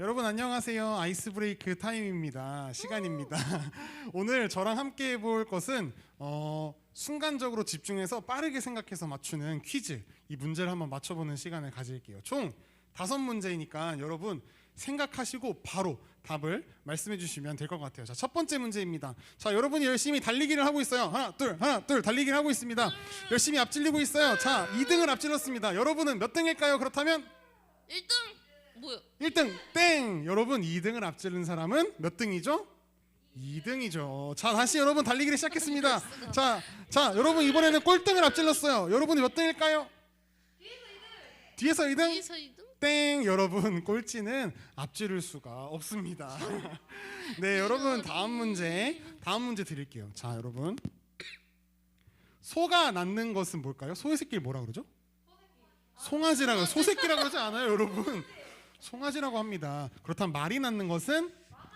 여러분 안녕하세요. 아이스 브레이크 타임입니다. 시간입니다. 오늘 저랑 함께 해볼 것은 순간적으로 집중해서 빠르게 생각해서 맞추는 퀴즈. 이 문제를 한번 맞춰보는 시간을 가질게요. 총 5문제이니까 여러분 생각하시고 바로 답을 말씀해 주시면 될 것 같아요. 자, 첫 번째 문제입니다. 자, 여러분이 열심히 달리기를 하고 있어요. 하나 둘 달리기를 하고 있습니다. 열심히 앞질리고 있어요. 자, 2등을 앞질렀습니다. 여러분은 몇 등일까요? 그렇다면 1등 뭐요? 1등 땡! 여러분 2등을 앞지른 사람은 몇 등이죠? 2등이죠. 자, 다시 여러분 달리기를 시작했습니다. 자, 여러분 이번에는 꼴등을 앞질렀어요. 여러분이 몇 등일까요? 뒤에서 2등? 뒤에서 2등? 땡! 여러분 꼴찌는 앞지를 수가 없습니다. 네, 여러분 다음 문제 드릴게요. 자, 여러분 소가 낳는 것은 뭘까요? 소의 새끼를 뭐라 그러죠? 송아지라고, 소새끼라고 하지 않아요, 여러분. 송아지라고 합니다. 그렇다면 말이 낳는 것은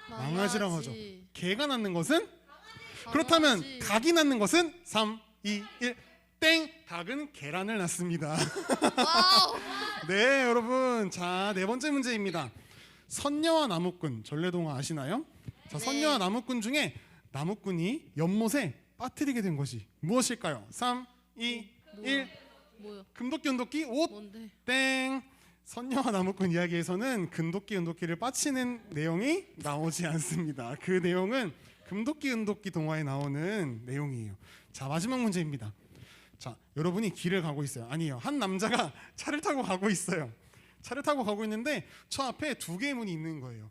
망아지라고 하죠. 개가 낳는 것은? 그렇다면 닭이 낳는 것은? 3, 2, 1 땡! 닭은 계란을 낳습니다. 와우. 네, 여러분. 자, 네 번째 문제입니다. 선녀와 나무꾼, 전래동화 아시나요? 자, 네. 선녀와 나무꾼 중에 나무꾼이 연못에 빠뜨리게 된 것이 무엇일까요? 3, 2, 1 뭐요? 금도끼 은도끼 옷 뭔데? 땡. 선녀와 나무꾼 이야기에서는 금도끼 은도끼를 빠치는 내용이 나오지 않습니다. 그 내용은 금도끼 은도끼 동화에 나오는 내용이에요. 자, 마지막 문제입니다. 자, 여러분이 길을 가고 있어요. 아니에요. 한 남자가 차를 타고 가고 있어요. 차를 타고 가고 있는데 저 앞에 2개의 문이 있는 거예요.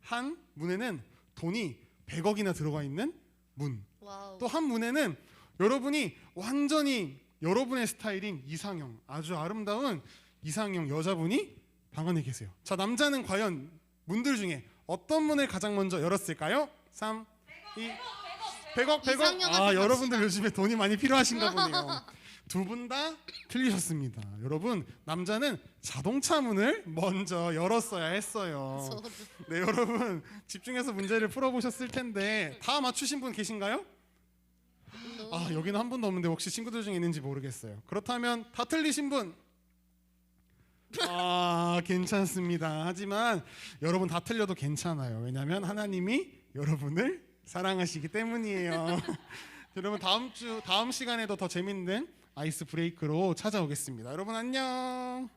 한 문에는 돈이 100억이나 들어가 있는 문. 와우. 또 한 문에는 여러분이 완전히 여러분의 스타일인 이상형, 아주 아름다운 이상형 여자분이 방 안에 계세요. 자, 남자는 과연 문들 중에 어떤 문을 가장 먼저 열었을까요? 3, 2, 100억. 이상형한테 아, 여러분들 갑시다. 요즘에 돈이 많이 필요하신가 보네요. 두 분 다 틀리셨습니다. 여러분, 남자는 자동차 문을 먼저 열었어야 했어요. 저도. 네, 여러분 집중해서 문제를 풀어보셨을 텐데 다 맞추신 분 계신가요? 아, 여기는 한 분도 없는데 혹시 친구들 중에 있는지 모르겠어요. 그렇다면 다 틀리신 분? 아, 괜찮습니다. 하지만 여러분 다 틀려도 괜찮아요. 왜냐하면 하나님이 여러분을 사랑하시기 때문이에요. 여러분 다음 시간에도 더 재밌는 아이스 브레이크로 찾아오겠습니다. 여러분 안녕.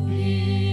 우리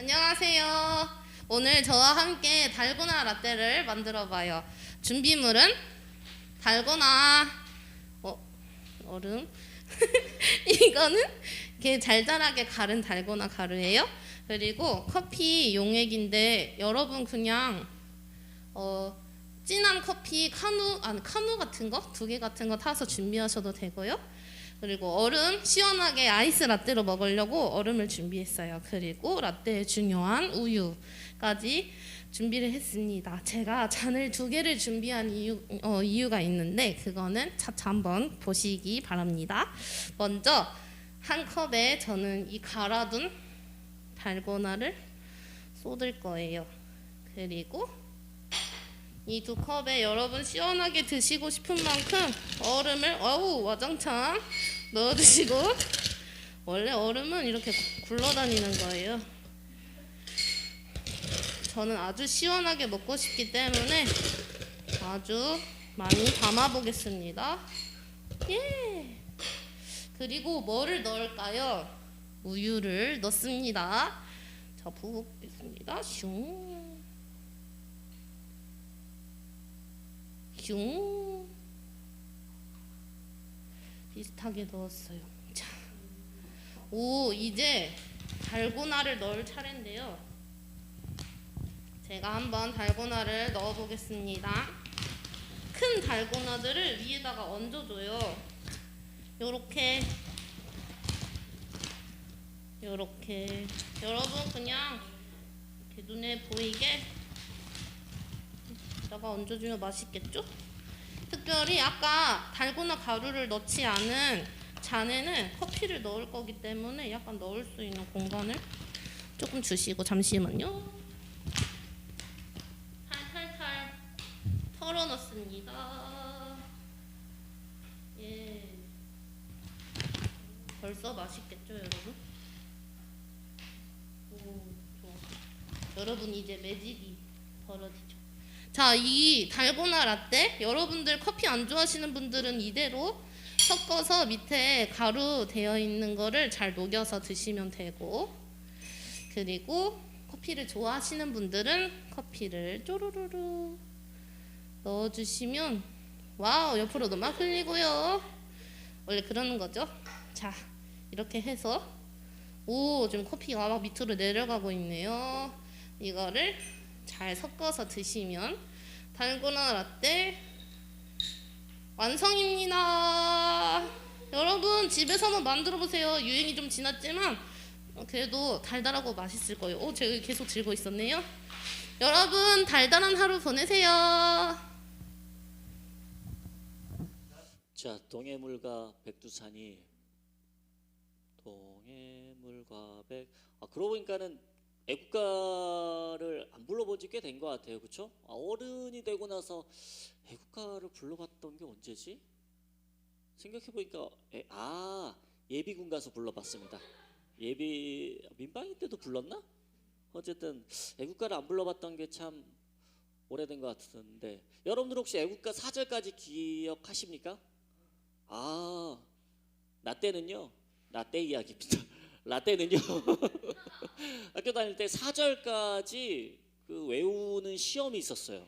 안녕하세요. 오늘 저와 함께 달고나 라떼를 만들어봐요. 준비물은 달고나, 얼음. 이거는 이렇게 잘잘하게 가른 달고나 가루예요. 그리고 커피 용액인데 여러분 그냥 진한 커피 카누 같은 거 2개 같은 거 타서 준비하셔도 되고요. 그리고 얼음 시원하게 아이스 라떼로 먹으려고 얼음을 준비했어요. 그리고 라떼에 중요한 우유까지 준비를 했습니다. 제가 잔을 2개를 준비한 이유가 있는데 그거는 차차 한번 보시기 바랍니다. 먼저 한 컵에 저는 이 갈아둔 달고나를 쏟을 거예요. 그리고 이 2컵에 여러분 시원하게 드시고 싶은 만큼 얼음을 와장창 넣어주시고, 원래 얼음은 이렇게 굴러다니는 거예요. 저는 아주 시원하게 먹고 싶기 때문에 아주 많이 담아보겠습니다. 예. 그리고 뭐를 넣을까요? 우유를 넣습니다. 자, 부어보겠습니다. 슝. 슝. 비슷하게 넣었어요. 자, 이제 달고나를 넣을 차례인데요. 제가 한번 달고나를 넣어보겠습니다. 큰 달고나들을 위에다가 얹어줘요. 요렇게 여러분 그냥 이렇게 눈에 보이게 여기다가 얹어주면 맛있겠죠? 특별히 아까 달고나 가루를 넣지 않은 잔에는 커피를 넣을 거기 때문에 약간 넣을 수 있는 공간을 조금 주시고, 잠시만요. 탈탈탈 털어 넣습니다. 예. 벌써 맛있겠죠, 여러분? 오, 좋아. 여러분 이제 매직이 벌어지죠. 자, 이 달고나 라떼 여러분들 커피 안 좋아하시는 분들은 이대로 섞어서 밑에 가루 되어 있는 거를 잘 녹여서 드시면 되고, 그리고 커피를 좋아하시는 분들은 커피를 쪼르르르 넣어주시면, 와우, 옆으로도 막 흘리고요. 원래 그러는 거죠. 자, 이렇게 해서 지금 커피가 막 밑으로 내려가고 있네요. 이거를 잘 섞어서 드시면 달고나 라떼 완성입니다. 여러분 집에서 한번 만들어 보세요. 유행이 좀 지났지만 그래도 달달하고 맛있을 거예요. 제가 계속 들고 있었네요. 여러분 달달한 하루 보내세요. 자, 동해물과 백두산이 동해물과 그러고 보니까는 애국가를 안 불러본 지 꽤 된 것 같아요. 그렇죠? 어른이 되고 나서 애국가를 불러봤던 게 언제지? 생각해보니까 예비군 가서 불러봤습니다. 민방위 때도 불렀나? 어쨌든 애국가를 안 불러봤던 게 참 오래된 것 같은데, 여러분들 혹시 애국가 4절까지 기억하십니까? 나 때는요, 라떼 이야기입니다. 라떼는요 학교 다닐 때 4절까지 그 외우는 시험이 있었어요.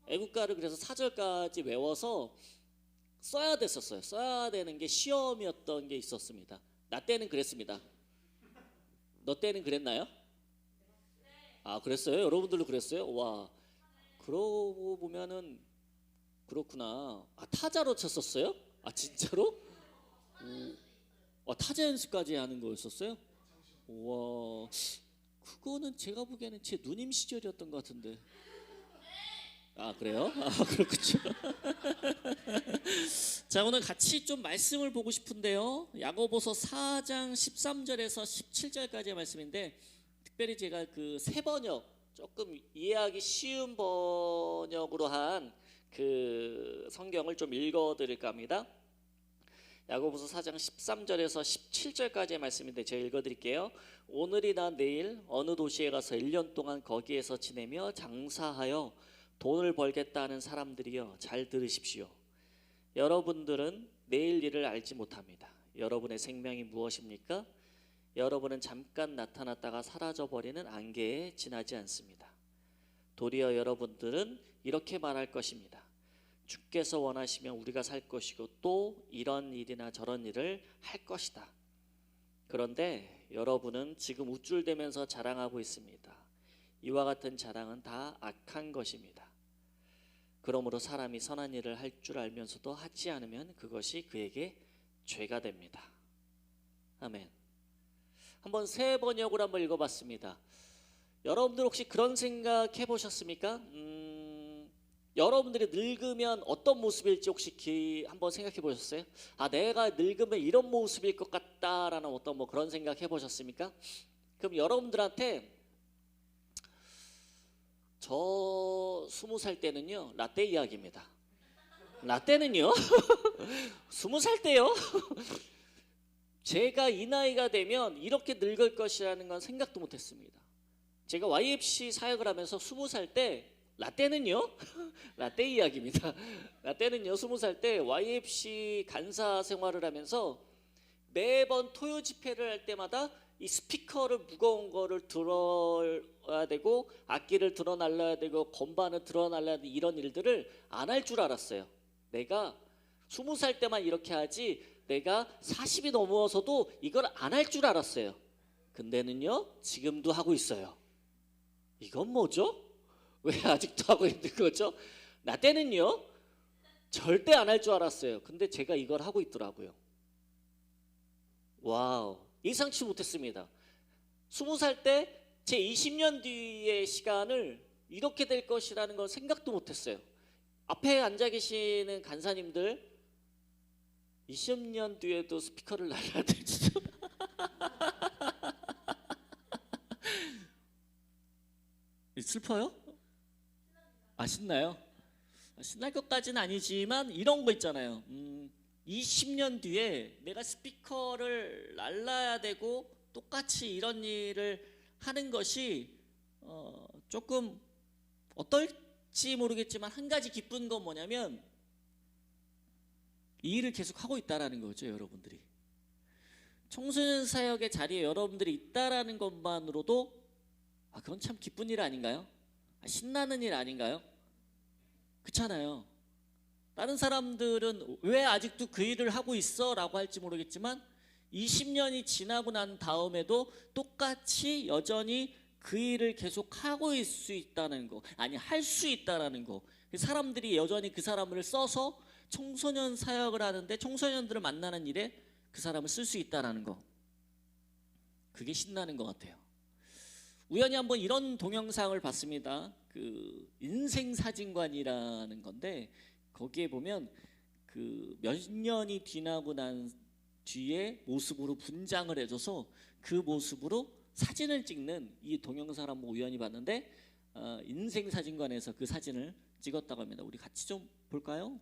애국가를 그래서 4절까지 외워서 써야 됐었어요. 써야 되는 게 시험이었던 게 있었습니다. 나 때는 그랬습니다. 너 때는 그랬나요? 그랬어요? 여러분들도 그랬어요? 와, 그러고 보면은 그렇구나. 타자로 쳤었어요? 진짜로? 타자 연습까지 하는 거였었어요? 와, 그거는 제가 보기에는 제 누님 시절이었던 것 같은데. 그래요? 그렇군요. 자, 오늘 같이 좀 말씀을 보고 싶은데요. 야고보서 4장 13절에서 17절까지의 말씀인데, 특별히 제가 그 새 번역, 조금 이해하기 쉬운 번역으로 한 그 성경을 좀 읽어드릴까 합니다. 야고보서 4장 13절에서 17절까지의 말씀인데 제가 읽어드릴게요. 오늘이나 내일 어느 도시에 가서 1년 동안 거기에서 지내며 장사하여 돈을 벌겠다 하는 사람들이여, 잘 들으십시오. 여러분들은 내일 일을 알지 못합니다. 여러분의 생명이 무엇입니까? 여러분은 잠깐 나타났다가 사라져버리는 안개에 지나지 않습니다. 도리어 여러분들은 이렇게 말할 것입니다. 주께서 원하시면 우리가 살 것이고 또 이런 일이나 저런 일을 할 것이다. 그런데 여러분은 지금 우쭐대면서 자랑하고 있습니다. 이와 같은 자랑은 다 악한 것입니다. 그러므로 사람이 선한 일을 할 줄 알면서도 하지 않으면 그것이 그에게 죄가 됩니다. 아멘. 한번 새 번역으로 한번 읽어봤습니다. 여러분들 혹시 그런 생각 해보셨습니까? 여러분들이 늙으면 어떤 모습일지 혹시 한번 생각해 보셨어요? 아, 내가 늙으면 이런 모습일 것 같다라는 어떤 뭐 그런 생각 해보셨습니까? 그럼 여러분들한테 저 20살 때는요, 라떼 이야기입니다. 라떼는요, 20살 때요, 제가 이 나이가 되면 이렇게 늙을 것이라는 건 생각도 못했습니다. 제가 YFC 사역을 하면서 20살 때 라떼는요, 라떼 이야기입니다. 라떼는요, 20살 때 YFC 간사 생활을 하면서 매번 토요 집회를 할 때마다 이 스피커를 무거운 거를 들어야 되고 악기를 들어 날라야 되고 건반을 들어 날라야 되고 이런 일들을 안 할 줄 알았어요. 내가 20살 때만 이렇게 하지 내가 40이 넘어서도 이걸 안 할 줄 알았어요. 근데는요, 지금도 하고 있어요. 이건 뭐죠? 왜 아직도 하고 있는 거죠? 나 때는요, 절대 안 할 줄 알았어요. 근데 제가 이걸 하고 있더라고요. 와우, 예상치 못했습니다. 20살 때 제 20년 뒤의 시간을 이렇게 될 것이라는 건 생각도 못했어요. 앞에 앉아 계시는 간사님들 20년 뒤에도 스피커를 날려야 되죠. 슬퍼요? 아, 신나요? 신날 것까지는 아니지만 이런 거 있잖아요. 20년 뒤에 내가 스피커를 날라야 되고 똑같이 이런 일을 하는 것이 조금 어떨지 모르겠지만 한 가지 기쁜 건 뭐냐면 이 일을 계속 하고 있다라는 거죠. 여러분들이 청소년 사역의 자리에 여러분들이 있다라는 것만으로도 그건 참 기쁜 일 아닌가요? 신나는 일 아닌가요? 그렇잖아요. 다른 사람들은 왜 아직도 그 일을 하고 있어? 라고 할지 모르겠지만 20년이 지나고 난 다음에도 똑같이 여전히 그 일을 계속 하고 있을 수 있다는 거, 아니 할 수 있다는 거. 사람들이 여전히 그 사람을 써서 청소년 사역을 하는데 청소년들을 만나는 일에 그 사람을 쓸 수 있다는 거. 그게 신나는 것 같아요. 우연히 한번 이런 동영상을 봤습니다. 그 인생사진관이라는 건데 거기에 보면 그 몇 년이 지나고 난 뒤에 모습으로 분장을 해줘서 그 모습으로 사진을 찍는 이 동영상을 한번 우연히 봤는데 인생사진관에서 그 사진을 찍었다고 합니다. 우리 같이 좀 볼까요?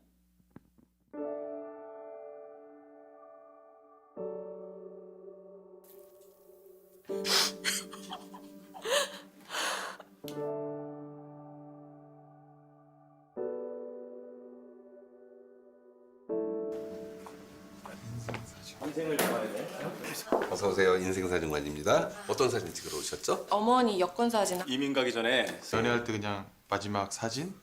어서 오세요. 인생사진관입니다. 어떤 사진 찍으러 오셨죠? 어머니 여권 사진. 이민 가기 전에 연애할 때 그냥 마지막 사진?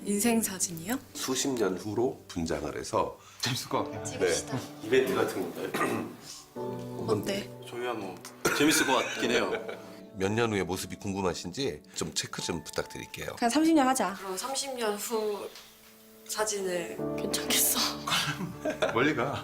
인생 사진이요? 수십 년 후로 분장을 해서 재밌을 것 같아요. 찍읍시다. 이벤트 같은 건가요? 어때? 저희야 뭐 재밌을 것 같긴 해요. 몇 년 후의 모습이 궁금하신지 좀 체크 좀 부탁드릴게요. 그냥 30년 하자. 그럼 30년 후 사진을 괜찮겠어? 멀리 가.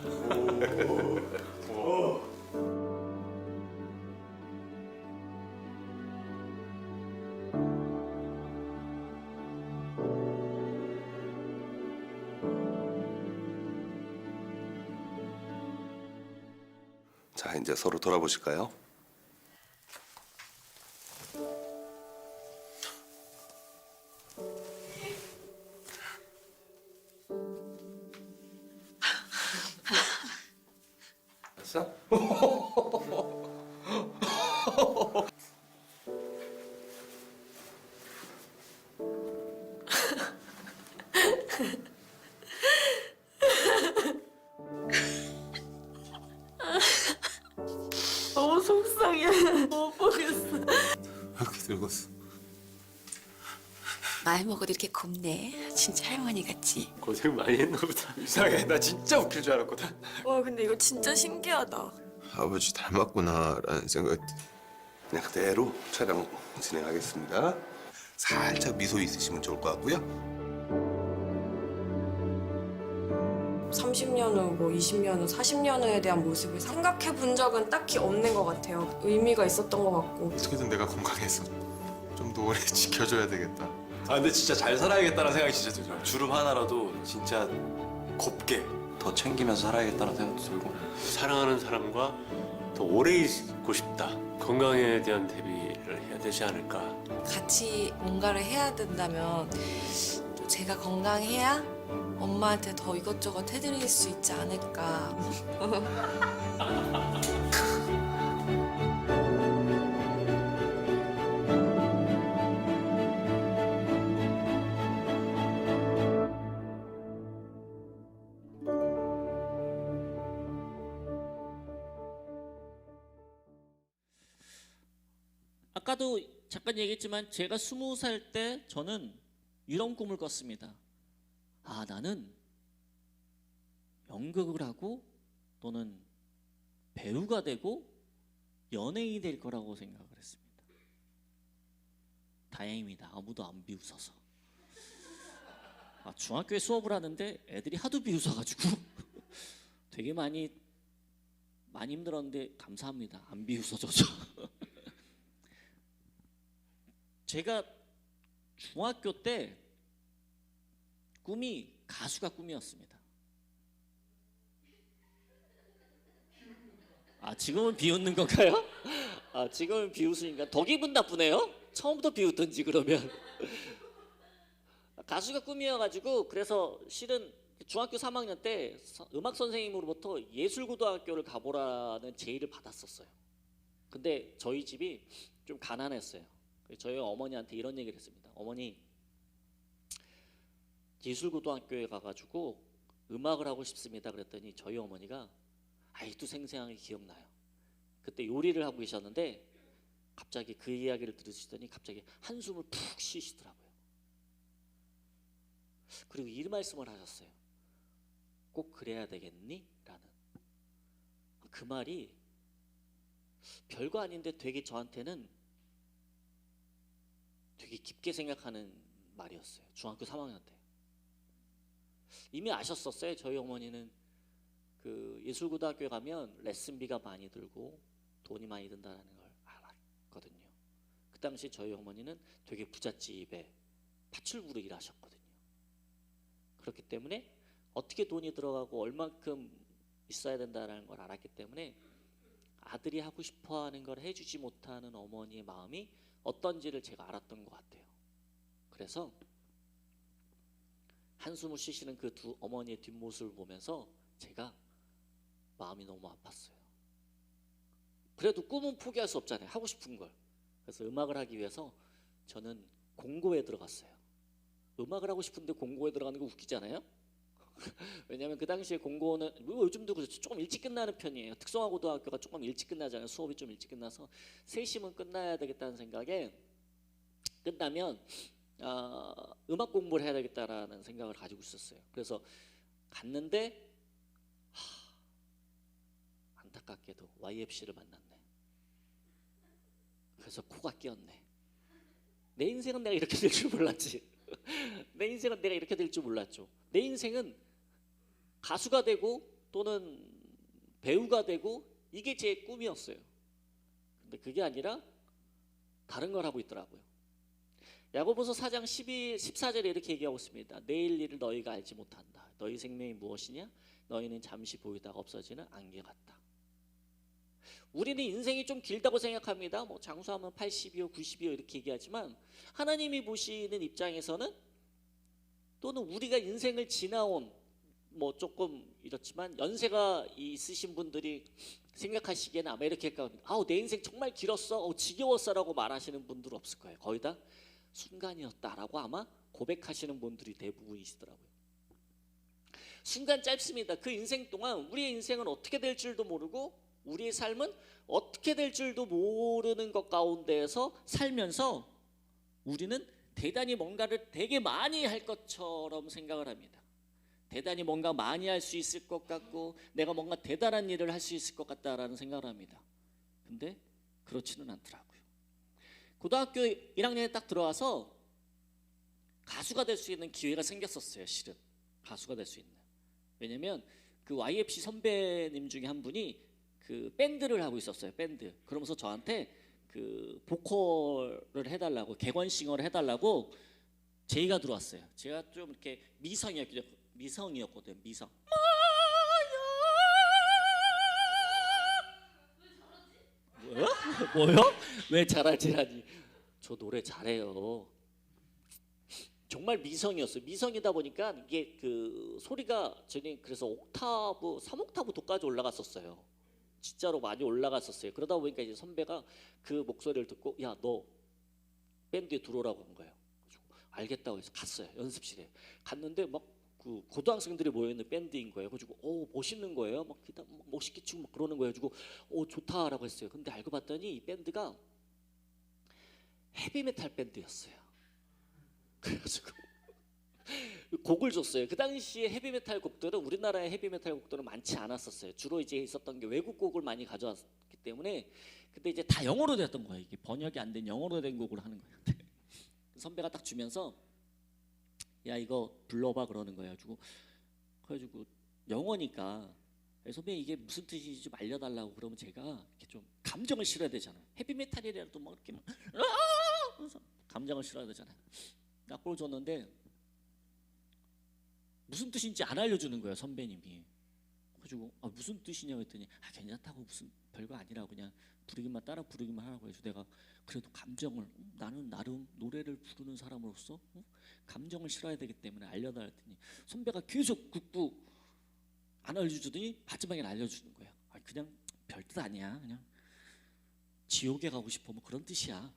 자, 이제 서로 돌아보실까요? 됐어? 너무 속상해. 못 보겠어. 이렇게 늙었어. 나이 먹어도 이렇게 곱네. 진짜 할머니 같지? 고생 많이 했나 보다. 이상해. 나 진짜 웃길 줄 알았거든. 와 근데 이거 진짜 신기하다. 아버지 닮았구나라는 생각이 그냥 그대로 촬영 진행하겠습니다. 살짝 미소 있으시면 좋을 것 같고요. 30년 후, 뭐 20년 후, 40년 후에 대한 모습을 생각해 본 적은 딱히 없는 것 같아요. 의미가 있었던 것 같고. 어떻게든 내가 건강해서 좀 더 오래 지켜줘야 되겠다. 아 근데 진짜 잘 살아야겠다는 생각이 진짜 들어요. 주름 하나라도 진짜 곱게 더 챙기면서 살아야겠다는 생각도 들고 사랑하는 사람과 더 오래 있고 싶다. 건강에 대한 대비를 해야 되지 않을까. 같이 뭔가를 해야 된다면 또 제가 건강해야 엄마한테 더 이것저것 해드릴 수 있지 않을까. 아까도 잠깐 얘기했지만 제가 20살 때 저는 이런 꿈을 꿨습니다. 아, 나는 연극을 하고 또는 배우가 되고 연예인이 될 거라고 생각을 했습니다. 다행입니다. 아무도 안 비웃어서. 중학교에 수업을 하는데 애들이 하도 비웃어가지고 되게 많이 힘들었는데 감사합니다. 안 비웃어줘서. 제가 중학교 때 꿈이 가수가 꿈이었습니다. 지금은 비웃는 건가요? 지금은 비웃으니까 더 기분 나쁘네요. 처음부터 비웃던지 그러면. 가수가 꿈이어가지고 그래서 실은 중학교 3학년 때 음악 선생님으로부터 예술고등학교를 가보라는 제의를 받았었어요. 근데 저희 집이 좀 가난했어요. 저희 어머니한테 이런 얘기를 했습니다. 어머니, 예술고등학교에 가가지고 음악을 하고 싶습니다. 그랬더니 저희 어머니가 아직도 생생하게 기억나요. 그때 요리를 하고 계셨는데 갑자기 그 이야기를 들으시더니 갑자기 한숨을 푹 쉬시더라고요. 그리고 이 말씀을 하셨어요. 꼭 그래야 되겠니? 라는. 그 말이 별거 아닌데 되게 저한테는 되게 깊게 생각하는 말이었어요. 중학교 3학년 때. 이미 아셨었어요. 저희 어머니는 그 예술고등학교에 가면 레슨비가 많이 들고 돈이 많이 든다는 걸 알았거든요. 그 당시 저희 어머니는 되게 부잣집에 파출부로 일하셨거든요. 그렇기 때문에 어떻게 돈이 들어가고 얼만큼 있어야 된다는 걸 알았기 때문에 아들이 하고 싶어하는 걸 해주지 못하는 어머니의 마음이 어떤지를 제가 알았던 것 같아요. 그래서 한숨을 쉬시는 그 두 어머니의 뒷모습을 보면서 제가 마음이 너무 아팠어요. 그래도 꿈은 포기할 수 없잖아요. 하고 싶은 걸. 그래서 음악을 하기 위해서 저는 공고에 들어갔어요. 음악을 하고 싶은데 공고에 들어가는 거 웃기잖아요. 왜냐하면 그 당시에 공고는 뭐 요즘도 그렇죠. 조금 일찍 끝나는 편이에요. 특성화고등학교가 조금 일찍 끝나잖아요. 수업이 좀 일찍 끝나서 3시면 끝나야 되겠다는 생각에 끝나면 음악 공부를 해야 되겠다라는 생각을 가지고 있었어요. 그래서 갔는데 안타깝게도 YFC를 만났네. 그래서 코가 끼었네. 내 인생은 내가 이렇게 될 줄 몰랐지. 내 인생은 내가 이렇게 될 줄 몰랐죠. 내 인생은 가수가 되고 또는 배우가 되고 이게 제 꿈이었어요. 근데 그게 아니라 다른 걸 하고 있더라고요. 야고보서 4장 14절에 이렇게 얘기하고 있습니다. 내일 일을 너희가 알지 못한다. 너희 생명이 무엇이냐? 너희는 잠시 보이다가 없어지는 안개 같다. 우리는 인생이 좀 길다고 생각합니다. 뭐 장수하면 80이요, 90이요 이렇게 얘기하지만 하나님이 보시는 입장에서는 또는 우리가 인생을 지나온 뭐 조금 이렇지만 연세가 있으신 분들이 생각하시기에는 아마 이렇게 할까 합니다. 내 인생 정말 길었어, 지겨웠어라고 말하시는 분들 없을 거예요. 거의 다 순간이었다라고 아마 고백하시는 분들이 대부분이시더라고요. 순간 짧습니다. 그 인생 동안 우리의 인생은 어떻게 될 줄도 모르고 우리의 삶은 어떻게 될 줄도 모르는 것 가운데에서 살면서 우리는 대단히 뭔가를 되게 많이 할 것처럼 생각을 합니다. 대단히 뭔가 많이 할 수 있을 것 같고 내가 뭔가 대단한 일을 할 수 있을 것 같다라는 생각을 합니다. 근데 그렇지는 않더라고요. 고등학교 1학년에 딱 들어와서 가수가 될 수 있는 기회가 생겼었어요. 실은 가수가 될 수 있는. 왜냐면 그 YFC 선배님 중에 한 분이 그 밴드를 하고 있었어요. 밴드. 그러면서 저한테 그 보컬을 해달라고, 객원싱어를 해달라고 제의가 들어왔어요. 제가 좀 이렇게 미성이었거든요. 미성. 뭐요? 뭐요? 왜 잘하지라니? 저 노래 잘해요. 정말 미성이었어요. 미성이다 보니까 이게 그 소리가 저는 그래서 옥타브 3옥타브도까지 올라갔었어요. 진짜로 많이 올라갔었어요. 그러다 보니까 이제 선배가 그 목소리를 듣고 야 너 밴드에 들어오라고 한 거예요. 그래서 알겠다고 해서 갔어요. 연습실에 갔는데 막 그 고등학생들이 모여 있는 밴드인 거예요. 그래가지고 멋있는 거예요. 막 멋있게 치고 막 그러는 거예요. 그래가지고 좋다라고 했어요. 근데 알고 봤더니 이 밴드가 헤비메탈 밴드였어요. 그래가지고 곡을 줬어요. 그 당시에 헤비메탈 곡들은 우리나라의 헤비메탈 곡들은 많지 않았었어요. 주로 이제 있었던 게 외국 곡을 많이 가져왔기 때문에 근데 이제 다 영어로 됐던 거예요. 이게 번역이 안 된 영어로 된 곡을 하는 거예요. 선배가 딱 주면서 야 이거 불러봐 그러는 거예요. 그래가지고 영어니까 선배 이게 무슨 뜻인지 좀 알려달라고 그러면 제가 이렇게 좀 감정을 실어야 되잖아요. 헤비메탈이라도 막 이렇게 막 감정을 실어야 되잖아요. 그걸 줬는데 무슨 뜻인지 안 알려주는 거예요. 선배님이. 그래가지고 무슨 뜻이냐고 했더니 괜찮다고 무슨 별거 아니라고 그냥 부르기만 따라 부르기만 하라고 해서 내가 그래도 감정을 나는 나름 노래를 부르는 사람으로서 감정을 실어야 되기 때문에 알려달라 했더니 선배가 계속 굽고 안 알려주더니 마지막에 알려주는 거예요. 그냥 별 뜻 아니야. 그냥 지옥에 가고 싶어 뭐 그런 뜻이야.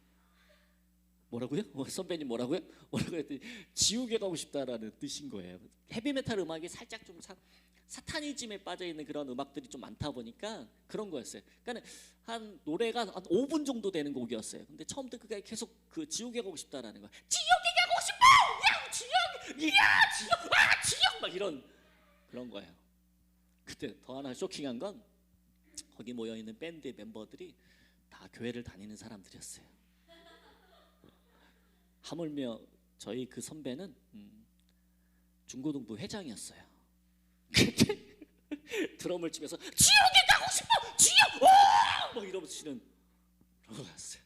뭐라고요? 선배님 뭐라고요? 뭐라고 했더니 지옥에 가고 싶다라는 뜻인 거예요. 헤비메탈 음악이 살짝 좀 사타니즘에 빠져 있는 그런 음악들이 좀 많다 보니까 그런 거였어요. 그러니까 한 노래가 한 5분 정도 되는 곡이었어요. 근데 처음부터 그게 계속 그 지옥에 가고 싶다라는 거야. 지옥에 가고 싶어! 야 지옥! 야 지옥! 아 지옥! 막 이런 그런 거예요. 그때 더 하나 쇼킹한 건 거기 모여 있는 밴드의 멤버들이 다 교회를 다니는 사람들이었어요. 하물며 저희 그 선배는 중고등부 회장이었어요. 드럼을 치면서 지옥에 가고 싶어! 지옥! 막 이러면서 치는 그런 거였어요.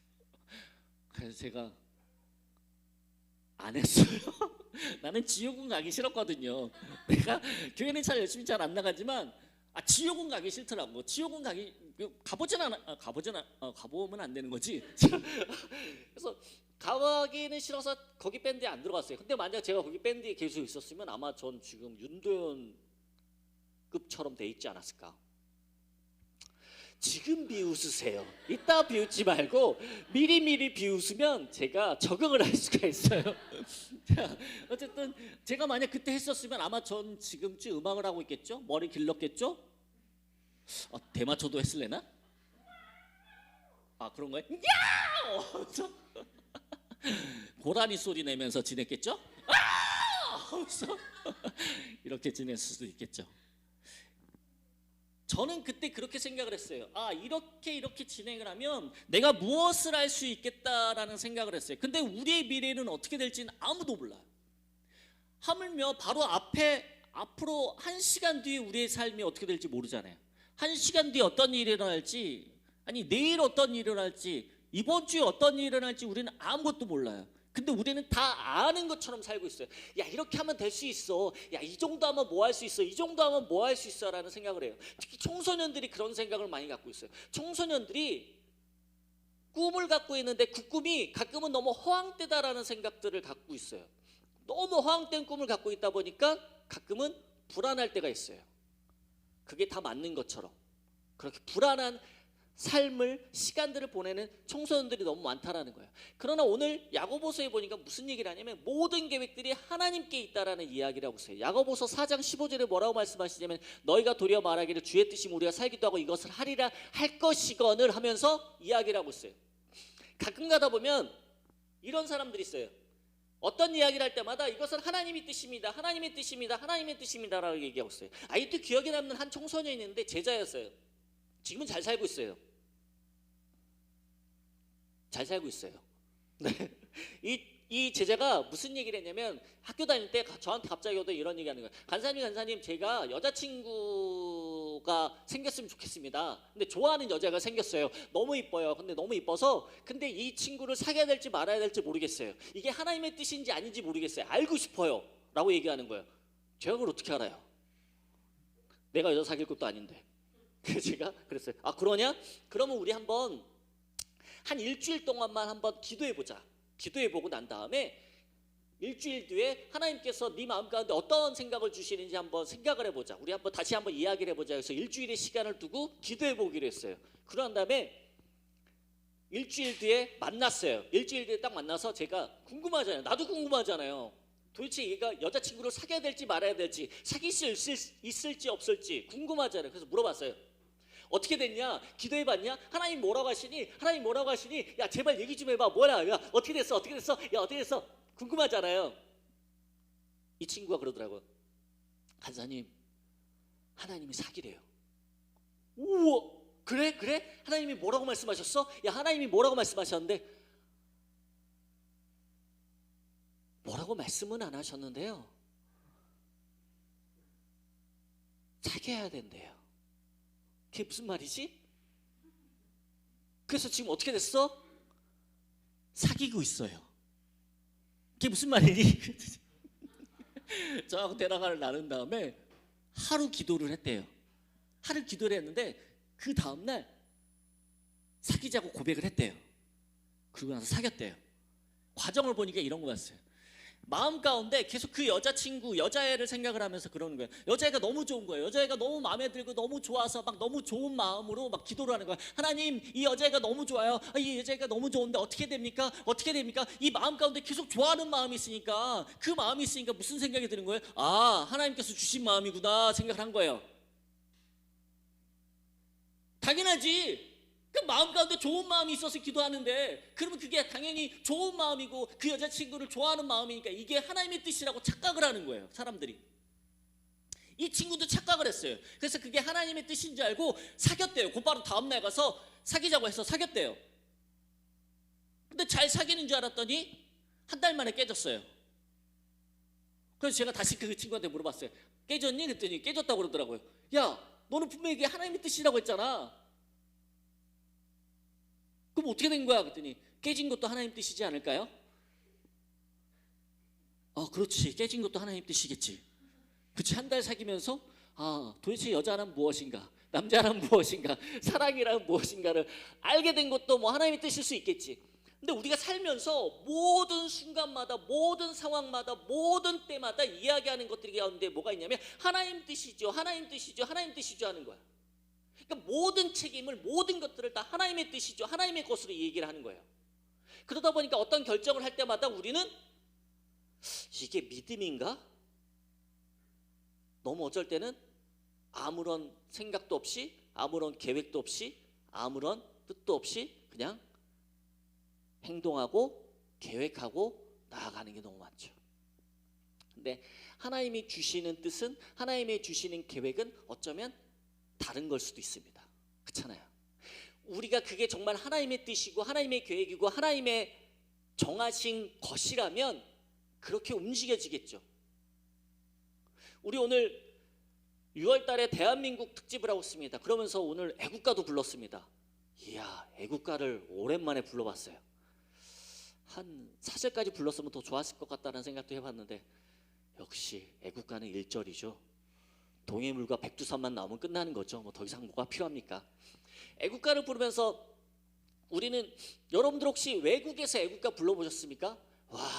그래서 제가 안 했어요. 나는 지옥은 가기 싫었거든요. 내가 교회는 잘 열심히 잘 안 나가지만 지옥은 가기 싫더라고. 지옥은 가보면 안 되는 거지. 그래서 가기는 싫어서 거기 밴드에 안 들어갔어요. 근데 만약 제가 거기 밴드에 계속 있었으면 아마 전 지금 윤도현급처럼 돼 있지 않았을까. 지금 비웃으세요. 이따 비웃지 말고 미리미리 비웃으면 제가 적응을 할 수가 있어요. 자, 어쨌든 제가 만약 그때 했었으면 아마 전 지금쯤 음악을 하고 있겠죠? 머리 길렀겠죠? 대마초도 했을래나? 그런 거예요? 야! 고라니 소리 내면서 지냈겠죠? 이렇게 지냈을 수도 있겠죠. 저는 그때 그렇게 생각을 했어요. 이렇게 진행을 하면 내가 무엇을 할 수 있겠다라는 생각을 했어요. 근데 우리의 미래는 어떻게 될지는 아무도 몰라요. 하물며 바로 앞으로 1시간 뒤에 우리의 삶이 어떻게 될지 모르잖아요. 1시간 뒤에 어떤 일이 일어날지, 아니 내일 어떤 일이 일어날지, 이번 주에 어떤 일이 일어날지 우리는 아무것도 몰라요. 근데 우리는 다 아는 것처럼 살고 있어요. 야 이렇게 하면 될 수 있어. 야 이 정도 하면 뭐 할 수 있어. 이 정도 하면 뭐 할 수 있어 라는 생각을 해요. 특히 청소년들이 그런 생각을 많이 갖고 있어요. 청소년들이 꿈을 갖고 있는데 그 꿈이 가끔은 너무 허황되다라는 생각들을 갖고 있어요. 너무 허황된 꿈을 갖고 있다 보니까 가끔은 불안할 때가 있어요. 그게 다 맞는 것처럼. 그렇게 불안한 삶을 시간들을 보내는 청소년들이 너무 많다라는 거예요. 그러나 오늘 야고보서에 보니까 무슨 얘기를 하냐면 모든 계획들이 하나님께 있다라는 이야기를 하고 있어요. 야고보서 4장 15절에 뭐라고 말씀하시냐면 너희가 도리어 말하기를 주의 뜻이 우리가 살기도 하고 이것을 하리라 할 것이거늘 하면서 이야기를 하고 있어요. 가끔 가다 보면 이런 사람들이 있어요. 어떤 이야기를 할 때마다 이것은 하나님의 뜻입니다. 하나님의 뜻입니다. 하나님의 뜻입니다라고 얘기하고 있어요. 아직도 기억에 남는 한 청소년이 있는데 제자였어요. 지금은 잘 살고 있어요. 잘 살고 있어요. 네. 이 제자가 무슨 얘기를 했냐면 학교 다닐 때 저한테 갑자기 오더 이런 얘기하는 거예요. 간사님 제가 여자친구가 생겼으면 좋겠습니다. 근데 좋아하는 여자가 생겼어요. 너무 이뻐요. 근데 너무 이뻐서 근데 이 친구를 사귀어야 될지 말아야 될지 모르겠어요. 이게 하나님의 뜻인지 아닌지 모르겠어요. 알고 싶어요. 라고 얘기하는 거예요. 제가 그걸 어떻게 알아요? 내가 여자 사귈 것도 아닌데. 그래서 제가 그랬어요. 아 그러냐? 그러면 우리 한번 한 일주일 동안만 한번 기도해보자. 기도해보고 난 다음에 일주일 뒤에 하나님께서 네 마음 가운데 어떤 생각을 주시는지 한번 생각을 해보자. 우리 한번 다시 한번 이야기를 해보자. 그래서 일주일의 시간을 두고 기도해보기로 했어요. 그런 다음에 일주일 뒤에 만났어요. 일주일 뒤에 딱 만나서 제가 궁금하잖아요. 나도 궁금하잖아요. 도대체 얘가 여자친구를 사귀어야 될지 말아야 될지 사귈 수 있을지 없을지 궁금하잖아요. 그래서 물어봤어요. 어떻게 됐냐? 기도해봤냐? 하나님 뭐라고 하시니? 하나님 뭐라고 하시니? 야 제발 얘기 좀 해봐. 뭐야? 야 어떻게 됐어? 어떻게 됐어? 야 어떻게 됐어? 궁금하잖아요. 이 친구가 그러더라고요. 간사님 하나님이 사귀래요. 우와 그래? 하나님이 뭐라고 말씀하셨어? 야 하나님이 뭐라고 말씀하셨는데 뭐라고 말씀은 안 하셨는데요. 사귀어야 된대요. 그게 무슨 말이지? 그래서 지금 어떻게 됐어? 사귀고 있어요. 그게 무슨 말이니? 저하고 대화를 나눈 다음에 하루 기도를 했대요. 하루 기도를 했는데 그 다음날 사귀자고 고백을 했대요. 그러고 나서 사귀었대요. 과정을 보니까 이런 거였어요. 마음 가운데 계속 그 여자애를 생각을 하면서 그러는 거예요. 여자애가 너무 좋은 거예요. 여자애가 너무 마음에 들고 너무 좋아서 막 너무 좋은 마음으로 막 기도를 하는 거예요. 하나님, 이 여자애가 너무 좋아요. 이 여자애가 너무 좋은데 어떻게 됩니까? 어떻게 됩니까? 이 마음 가운데 계속 좋아하는 마음이 있으니까 그 마음이 있으니까 무슨 생각이 드는 거예요? 아, 하나님께서 주신 마음이구나 생각을 한 거예요. 당연하지. 그 마음 가운데 좋은 마음이 있어서 기도하는데 그러면 그게 당연히 좋은 마음이고 그 여자친구를 좋아하는 마음이니까 이게 하나님의 뜻이라고 착각을 하는 거예요. 사람들이. 이 친구도 착각을 했어요. 그래서 그게 하나님의 뜻인 줄 알고 사귀었대요. 곧바로 다음날 가서 사귀자고 해서 사귀었대요. 근데 잘 사귀는 줄 알았더니 한 달 만에 깨졌어요. 그래서 제가 다시 그 친구한테 물어봤어요. 깨졌니? 그랬더니 깨졌다고 그러더라고요. 야, 너는 분명히 이게 하나님의 뜻이라고 했잖아. 그럼 어떻게 된 거야? 그랬더니 깨진 것도 하나님 뜻이지 않을까요? 그렇지. 깨진 것도 하나님 뜻이겠지. 그치. 한 달 사귀면서 도대체 여자란 무엇인가? 남자란 무엇인가? 사랑이란 무엇인가를 알게 된 것도 뭐 하나님의 뜻일 수 있겠지. 근데 우리가 살면서 모든 순간마다 모든 상황마다 모든 때마다 이야기하는 것들이 가운데 뭐가 있냐면 하나님 뜻이죠. 하나님 뜻이죠. 하나님 뜻이죠 하는 거야. 그러니까 모든 책임을 모든 것들을 다 하나님의 뜻이죠. 하나님의 것으로 얘기를 하는 거예요. 그러다 보니까 어떤 결정을 할 때마다 우리는 이게 믿음인가? 너무 어쩔 때는 아무런 생각도 없이 아무런 계획도 없이 아무런 뜻도 없이 그냥 행동하고 계획하고 나아가는 게 너무 많죠. 근데 하나님이 주시는 뜻은 하나님이 주시는 계획은 어쩌면 다른 걸 수도 있습니다. 그렇잖아요. 우리가 그게 정말 하나님의 뜻이고 하나님의 계획이고 하나님의 정하신 것이라면 그렇게 움직여지겠죠. 우리 오늘 6월 달에 대한민국 특집을 하고 있습니다. 그러면서 오늘 애국가도 불렀습니다. 이야, 애국가를 오랜만에 불러봤어요. 한 4절까지 불렀으면 더 좋았을 것 같다는 생각도 해봤는데 역시 애국가는 1절이죠. 동해물과 백두산만 나오면 끝나는 거죠. 뭐 더 이상 뭐가 필요합니까? 애국가를 부르면서 우리는 여러분들 혹시 외국에서 애국가 불러보셨습니까? 와,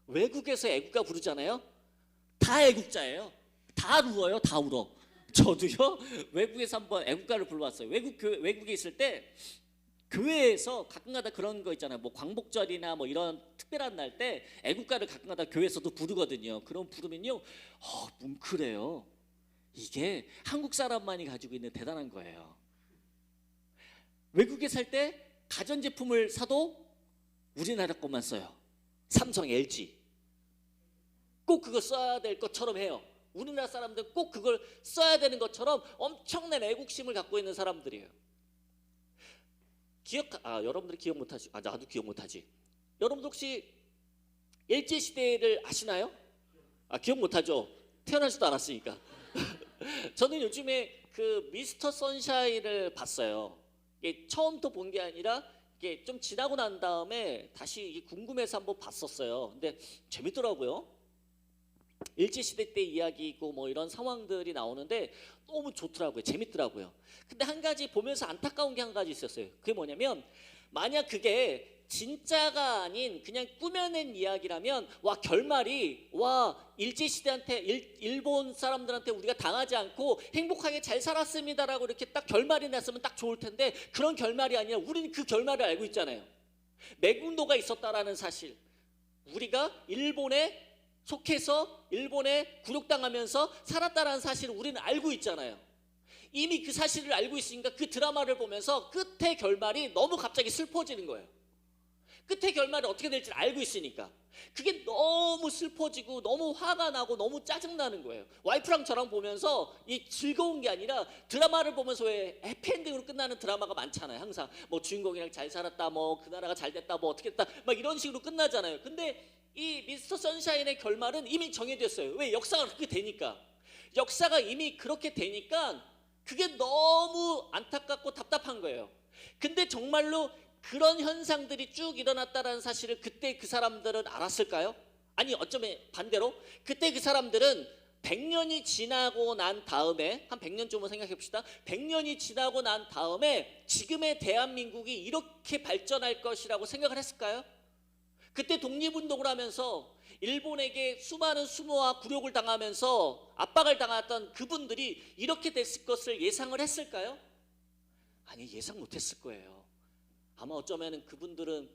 외국에서 애국가 부르잖아요. 다 애국자예요. 다 울어요. 다 울어. 저도요 외국에서 한번 애국가를 불러왔어요. 외국에 있을 때 교회에서 가끔가다 그런 거 있잖아요. 뭐 광복절이나 뭐 이런 특별한 날 때 애국가를 가끔가다 교회에서도 부르거든요. 그럼 부르면요, 뭉클해요. 이게 한국 사람만이 가지고 있는 대단한 거예요. 외국에 살 때 가전제품을 사도 우리나라 것만 써요. 삼성, LG. 꼭 그거 써야 될 것처럼 해요. 우리나라 사람들은 꼭 그걸 써야 되는 것처럼 엄청난 애국심을 갖고 있는 사람들이에요. 여러분들이 기억 못하지? 나도 기억 못하지. 여러분들 혹시 일제시대를 아시나요? 기억 못하죠? 태어나지도 않았으니까. 저는 요즘에 그 미스터 선샤인을 봤어요. 이게 처음부터 본 게 아니라 이게 좀 지나고 난 다음에 다시 이게 궁금해서 한번 봤었어요. 근데 재밌더라고요. 일제시대 때 이야기고 뭐 이런 상황들이 나오는데 너무 좋더라고요. 재밌더라고요. 근데 한 가지 보면서 안타까운 게 한 가지 있었어요. 그게 뭐냐면 만약 그게 진짜가 아닌 그냥 꾸며낸 이야기라면 결말이 일제시대한테 일본 사람들한테 우리가 당하지 않고 행복하게 잘 살았습니다라고 이렇게 딱 결말이 났으면 딱 좋을 텐데 그런 결말이 아니라 우리는 그 결말을 알고 있잖아요. 매국노가 있었다라는 사실, 우리가 일본에 속해서 일본에 굴욕당하면서 살았다라는 사실을 우리는 알고 있잖아요. 이미 그 사실을 알고 있으니까 그 드라마를 보면서 끝의 결말이 너무 갑자기 슬퍼지는 거예요. 끝의 결말이 어떻게 될지 알고 있으니까 그게 너무 슬퍼지고 너무 화가 나고 너무 짜증나는 거예요. 와이프랑 저랑 보면서 이 즐거운 게 아니라 드라마를 보면서 왜 해피엔딩으로 끝나는 드라마가 많잖아요. 항상 뭐 주인공이랑 잘 살았다, 뭐 그 나라가 잘 됐다, 뭐 어떻게 됐다, 막 이런 식으로 끝나잖아요. 근데 이 미스터 선샤인의 결말은 이미 정해졌어요. 왜? 역사가 그렇게 되니까. 역사가 이미 그렇게 되니까 그게 너무 안타깝고 답답한 거예요. 근데 정말로 그런 현상들이 쭉 일어났다는 사실을 그때 그 사람들은 알았을까요? 아니, 어쩌면 반대로 그때 그 사람들은 100년이 지나고 난 다음에, 한 100년쯤을 생각해 봅시다. 100년이 지나고 난 다음에 지금의 대한민국이 이렇게 발전할 것이라고 생각을 했을까요? 그때 독립운동을 하면서 일본에게 수많은 수모와 굴욕을 당하면서 압박을 당했던 그분들이 이렇게 됐을 것을 예상을 했을까요? 아니, 예상 못했을 거예요. 아마 어쩌면 그분들은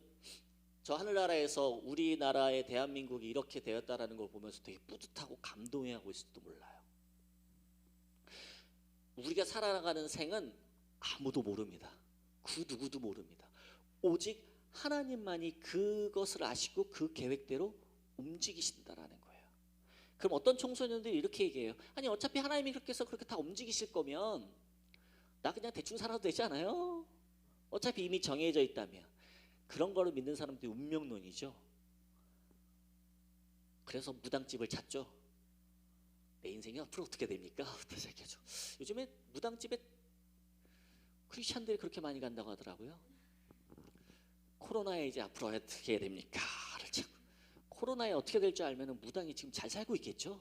저 하늘나라에서 우리나라의 대한민국이 이렇게 되었다라는 걸 보면서 되게 뿌듯하고 감동해하고 있을지도 몰라요. 우리가 살아가는 생은 아무도 모릅니다. 그 누구도 모릅니다. 오직 하나님만이 그것을 아시고 그 계획대로 움직이신다라는 거예요. 그럼 어떤 청소년들이 이렇게 얘기해요. 아니, 어차피 하나님이 그렇게 해서 그렇게 다 움직이실 거면 나 그냥 대충 살아도 되지 않아요? 어차피 이미 정해져 있다며. 그런 거를 믿는 사람들이 운명론이죠. 그래서 무당집을 찾죠. 내 인생이 앞으로 어떻게 됩니까? 부터 시작해죠. 요즘에 무당집에 크리스찬들이 그렇게 많이 간다고 하더라고요. 코로나에 이제 앞으로 어떻게 해야 됩니까? 코로나에 어떻게 될 줄 알면 무당이 지금 잘 살고 있겠죠.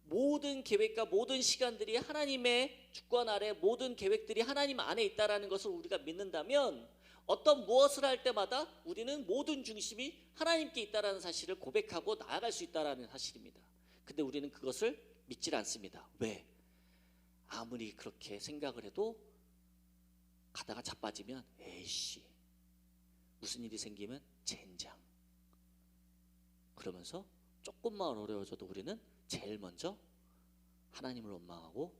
모든 계획과 모든 시간들이 하나님의 주권 아래, 모든 계획들이 하나님 안에 있다라는 것을 우리가 믿는다면 어떤 무엇을 할 때마다 우리는 모든 중심이 하나님께 있다라는 사실을 고백하고 나아갈 수 있다라는 사실입니다. 근데 우리는 그것을 믿질 않습니다. 왜? 아무리 그렇게 생각을 해도 가다가 자빠지면 에이씨, 무슨 일이 생기면 젠장. 그러면서 조금만 어려워져도 우리는 제일 먼저 하나님을 원망하고,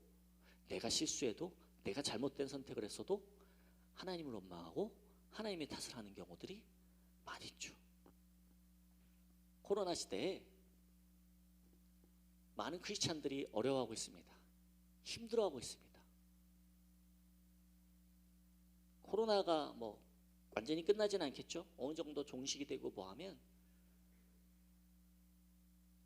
내가 실수해도, 내가 잘못된 선택을 했어도 하나님을 원망하고 하나님의 탓을 하는 경우들이 많이 있죠. 코로나 시대에 많은 크리스찬들이 어려워하고 있습니다. 힘들어하고 있습니다. 코로나가 뭐 완전히 끝나지는 않겠죠. 어느 정도 종식이 되고 뭐하면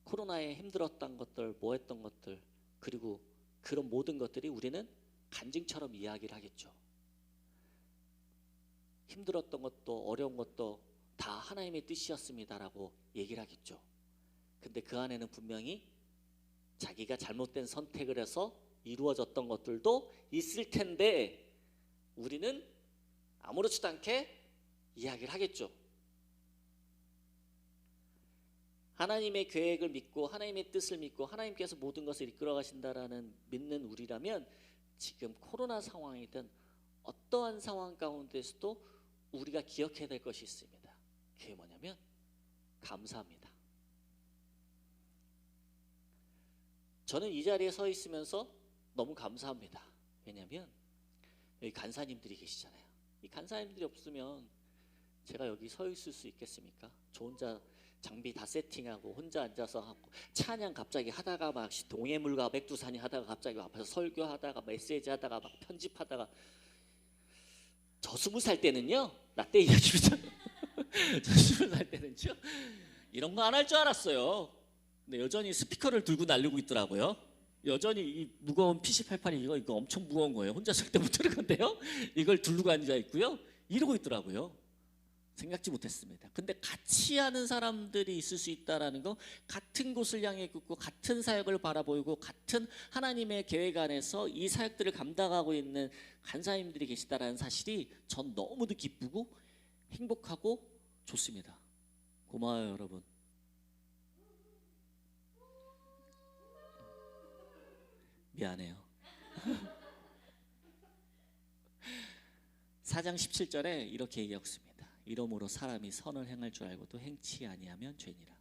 코로나에 힘들었던 것들, 뭐 했던 것들, 그리고 그런 모든 것들이 우리는 간증처럼 이야기를 하겠죠. 힘들었던 것도 어려운 것도 다 하나님의 뜻이었습니다라고 얘기를 하겠죠. 근데 그 안에는 분명히 자기가 잘못된 선택을 해서 이루어졌던 것들도 있을 텐데 우리는 아무렇지도 않게 이야기를 하겠죠. 하나님의 계획을 믿고 하나님의 뜻을 믿고 하나님께서 모든 것을 이끌어 가신다라는 믿는 우리라면 지금 코로나 상황이든 어떠한 상황 가운데서도 우리가 기억해야 될 것이 있습니다. 그게 뭐냐면 감사합니다. 저는 이 자리에 서 있으면서 너무 감사합니다. 왜냐하면 여기 간사님들이 계시잖아요. 이 간사님들이 없으면 제가 여기 서 있을 수 있겠습니까? 저 혼자 장비 다 세팅하고 혼자 앉아서 하고 찬양 갑자기 하다가 막 동해물과 백두산이 하다가 갑자기 앞에서 설교하다가 메시지 하다가 막 편집하다가 저 20살 때는요, 나 때 이야기입니다. 저 20살 때는요 이런 거 안 할 줄 알았어요. 근데 여전히 스피커를 들고 날리고 있더라고요. 여전히 이 무거운 PC88이 이거 엄청 무거운 거예요. 혼자 쓸 때 못 들은 건데요. 이걸 들고 앉아 있고요. 이러고 있더라고요. 생각지 못했습니다. 근데 같이 하는 사람들이 있을 수 있다라는 거, 같은 곳을 향해 긋고 같은 사역을 바라보고 같은 하나님의 계획 안에서 이 사역들을 감당하고 있는 간사님들이 계시다라는 사실이 전 너무도 기쁘고 행복하고 좋습니다. 고마워요, 여러분. 미안해요. 4장 17절에 이렇게 얘기하고 있습니다. 이러므로 사람이 선을 행할 줄 알고도 행치 아니하면 죄니라.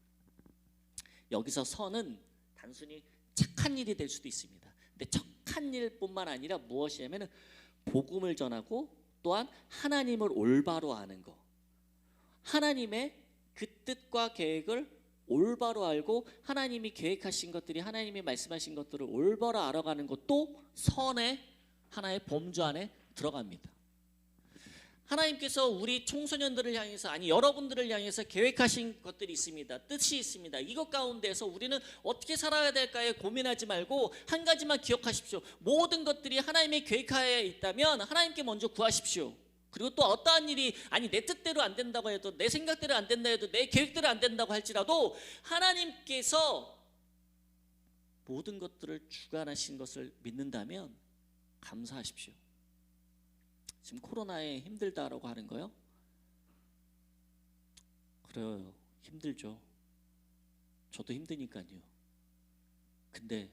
여기서 선은 단순히 착한 일이 될 수도 있습니다. 근데 착한 일뿐만 아니라 무엇이냐면 복음을 전하고 또한 하나님을 올바로 아는 거, 하나님의 그 뜻과 계획을 올바로 알고 하나님이 계획하신 것들이, 하나님이 말씀하신 것들을 올바로 알아가는 것도 선의 하나의 범주 안에 들어갑니다. 하나님께서 우리 청소년들을 향해서, 아니 여러분들을 향해서 계획하신 것들이 있습니다. 뜻이 있습니다. 이것 가운데서 우리는 어떻게 살아야 될까에 고민하지 말고 한 가지만 기억하십시오. 모든 것들이 하나님의 계획하에 있다면 하나님께 먼저 구하십시오. 그리고 또 어떠한 일이, 아니 내 뜻대로 안 된다고 해도, 내 생각대로 안 된다 해도, 내 계획대로 안 된다고 할지라도 하나님께서 모든 것들을 주관하신 것을 믿는다면 감사하십시오. 지금 코로나에 힘들다라고 하는 거요? 그래요, 힘들죠. 저도 힘드니까요. 근데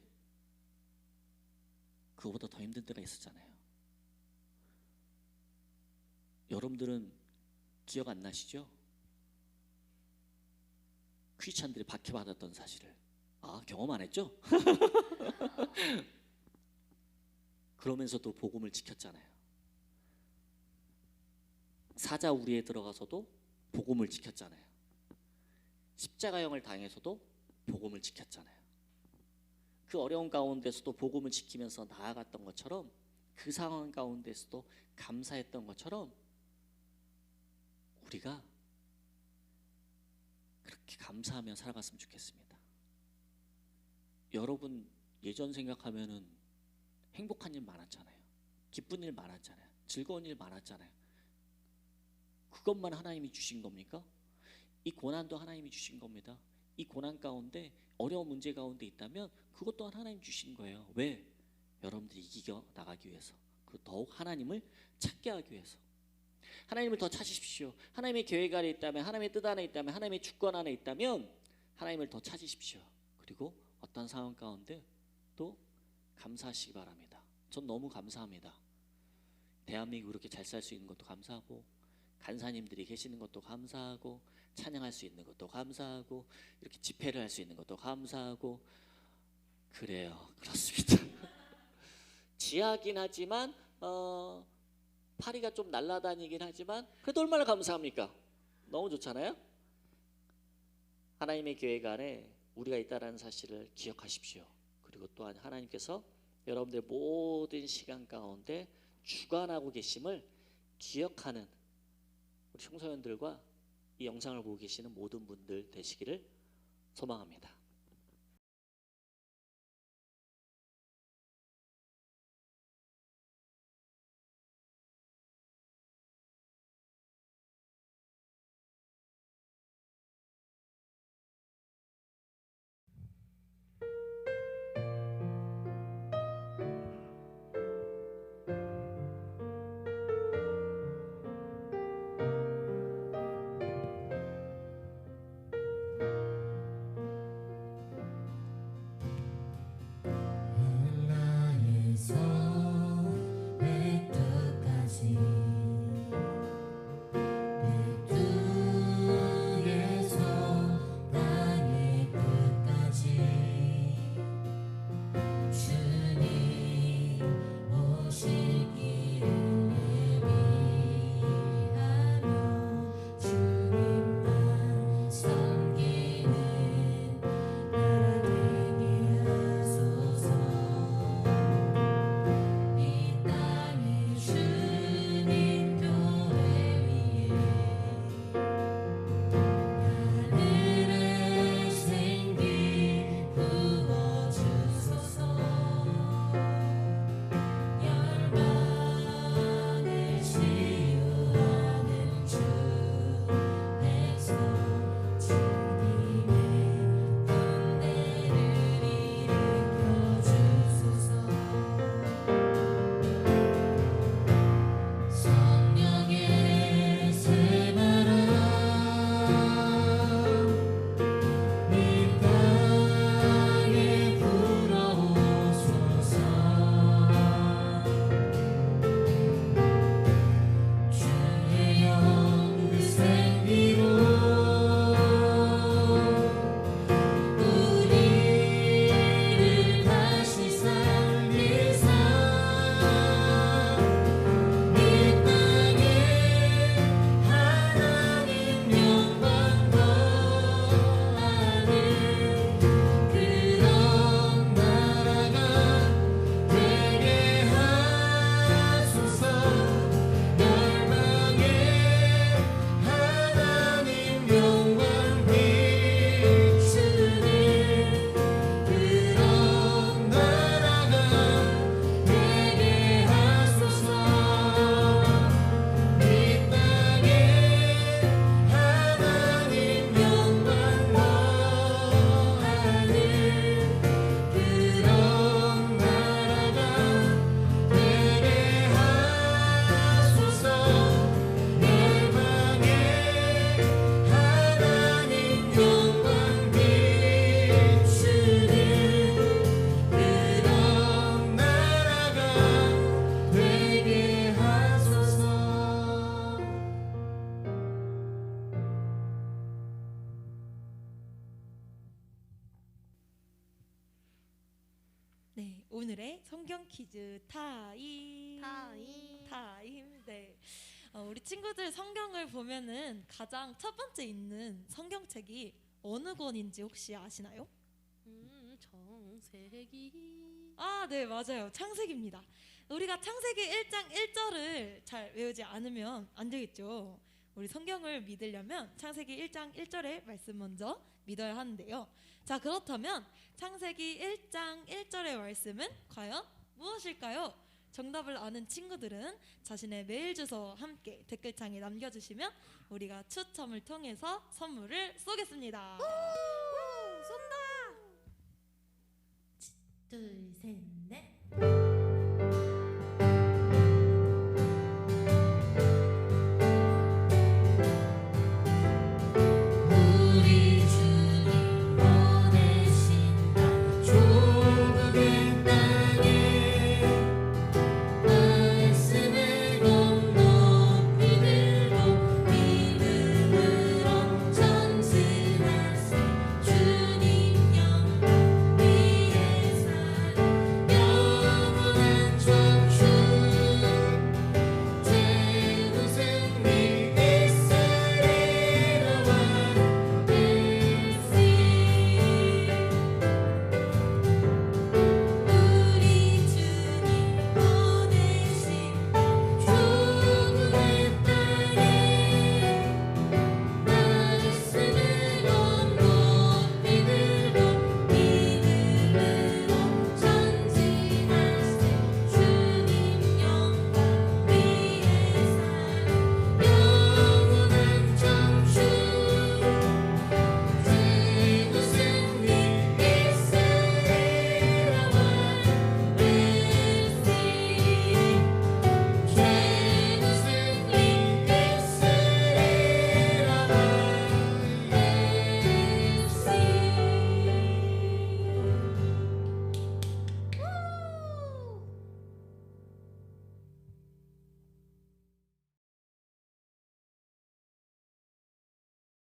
그거보다 더 힘든 때가 있었잖아요. 여러분들은 기억 안 나시죠? 크리스찬들이 박해받았던 사실을. 아, 경험 안 했죠? 그러면서도 복음을 지켰잖아요. 사자 우리에 들어가서도 복음을 지켰잖아요. 십자가형을 당해서도 복음을 지켰잖아요. 그 어려운 가운데서도 복음을 지키면서 나아갔던 것처럼, 그 상황 가운데서도 감사했던 것처럼 우리가 그렇게 감사하며 살아갔으면 좋겠습니다. 여러분 예전 생각하면은 행복한 일 많았잖아요. 기쁜 일 많았잖아요. 즐거운 일 많았잖아요. 그것만 하나님이 주신 겁니까? 이 고난도 하나님이 주신 겁니다. 이 고난 가운데, 어려운 문제 가운데 있다면 그것 또한 하나님 주신 거예요. 왜? 여러분들이 이겨 나가기 위해서, 그리고 더욱 하나님을 찾게 하기 위해서. 하나님을 더 찾으십시오. 하나님의 계획 안에 있다면, 하나님의 뜻 안에 있다면, 하나님의 주권 안에 있다면 하나님을 더 찾으십시오. 그리고 어떤 상황 가운데 또 감사하시기 바랍니다. 전 너무 감사합니다. 대한민국 이렇게 잘 살 수 있는 것도 감사하고, 간사님들이 계시는 것도 감사하고, 찬양할 수 있는 것도 감사하고, 이렇게 집회를 할 수 있는 것도 감사하고. 그래요, 그렇습니다. 지하긴 하지만 파리가 좀 날아다니긴 하지만 그래도 얼마나 감사합니까? 너무 좋잖아요. 하나님의 계획 안에 우리가 있다는 사실을 기억하십시오. 그리고 또한 하나님께서 여러분들 모든 시간 가운데 주관하고 계심을 기억하는 우리 청소년들과 이 영상을 보고 계시는 모든 분들 되시기를 소망합니다. 오늘의 성경 퀴즈 타임. 네. 우리 친구들 성경을 보면은 가장 첫 번째 있는 성경책이 어느 권인지 혹시 아시나요? 창세기. 아, 네, 맞아요. 창세기입니다. 우리가 창세기 1장 1절을 잘 외우지 않으면 안 되겠죠. 우리 성경을 믿으려면 창세기 1장 1절의 말씀 먼저 믿어야 하는데요. 자, 그렇다면 창세기 1장 1절의 말씀은 과연 무엇일까요? 정답을 아는 친구들은 자신의 메일 주소와 함께 댓글창에 남겨주시면 우리가 추첨을 통해서 선물을 쏘겠습니다. 쏜다. 둘, 셋, 넷.